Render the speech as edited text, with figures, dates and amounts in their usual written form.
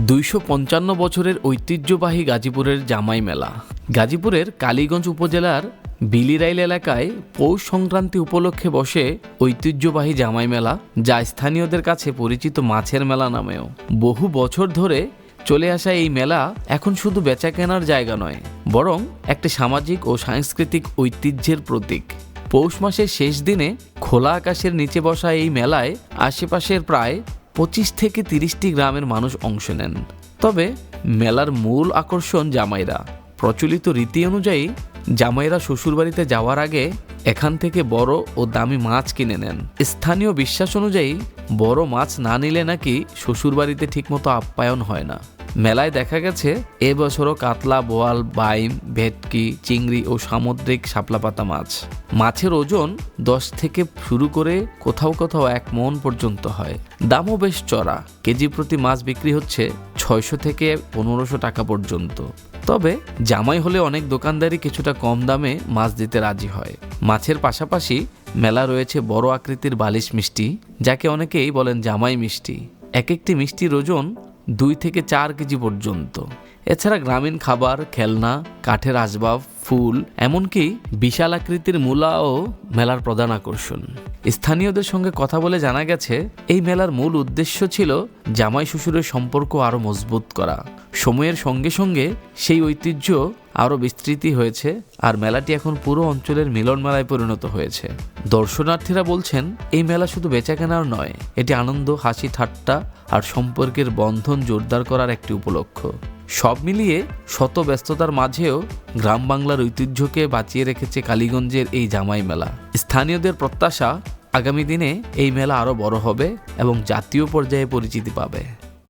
255 বছরের ঐতিহ্যবাহী গাজীপুরের জামাই মেলা। গাজীপুরের কালীগঞ্জ উপজেলার বিলিরাইল এলাকায় পৌষ সংক্রান্তি উপলক্ষে বসে ঐতিহ্যবাহী জামাই মেলা, যা স্থানীয়দের কাছে পরিচিত মাছের মেলা নামেও। বহু বছর ধরে চলে আসা এই মেলা এখন শুধু বেচাকেনার জায়গা নয়, বরং একটি সামাজিক ও সাংস্কৃতিক ঐতিহ্যের প্রতীক। পৌষ মাসের শেষ দিনে খোলা আকাশের নিচে বসা এই মেলায় আশেপাশের প্রায় 25 থেকে 30টি গ্রামের মানুষ অংশ নেন। তবে মেলার মূল আকর্ষণ জামাইরা। প্রচলিত রীতি অনুযায়ী জামাইরা শ্বশুরবাড়িতে যাওয়ার আগে এখান থেকে বড় ও দামি মাছ কিনে নেন। স্থানীয় বিশ্বাস অনুযায়ী বড় মাছ না নিলে নাকি শ্বশুরবাড়িতে ঠিকমতো আপ্যায়ন হয় না। মেলায় দেখা গেছে এবছরও কাতলা, বোয়াল, বাইম, ভেটকি, চিংড়ি ও সামুদ্রিক শাপলাপাতা মাছ। মাছের ওজন 10 থেকে শুরু করে কোথাও কোথাও 1 মণ পর্যন্ত হয়। দামও বেশ চড়া। কেজি প্রতি মাছ বিক্রি হচ্ছে 600 থেকে 1500 টাকা পর্যন্ত। তবে জামাই হলে অনেক দোকানদারই কিছুটা কম দামে মাছ দিতে রাজি হয়। মাছের পাশাপাশি মেলা রয়েছে বড় আকৃতির বালিশ মিষ্টি, যাকে অনেকেই বলেন জামাই মিষ্টি। এক একটি মিষ্টির ওজন 2 থেকে 4 কেজি পর্যন্ত। এছাড়া গ্রামীণ খাবার, খেলনা, কাঠের আসবাব, ফুল, এমনকি বিশাল আকৃতির মূলাও মেলার প্রধান আকর্ষণ। স্থানীয়দের সঙ্গে কথা বলে জানা গেছে, এই মেলার মূল উদ্দেশ্য ছিল জামাই শ্বশুরের সম্পর্ক আরও মজবুত করা। সময়ের সঙ্গে সঙ্গে সেই ঐতিহ্য আরও বিস্তৃতি হয়েছে, আর মেলাটি এখন পুরো অঞ্চলের মিলন মেলায় পরিণত হয়েছে। দর্শনার্থীরা বলছেন, এই মেলা শুধু বেচাকেনার নয়, এটি আনন্দ, হাসি, ঠাট্টা আর সম্পর্কের বন্ধন জোরদার করার একটি উপলক্ষ। সব মিলিয়ে শত ব্যস্ততার মাঝেও গ্রাম বাংলার ঐতিহ্যকে বাঁচিয়ে রেখেছে কালীগঞ্জের এই জামাই মেলা। স্থানীয়দের প্রত্যাশা, আগামী দিনে এই মেলা আরও বড় হবে এবং জাতীয় পর্যায়ে পরিচিতি পাবে।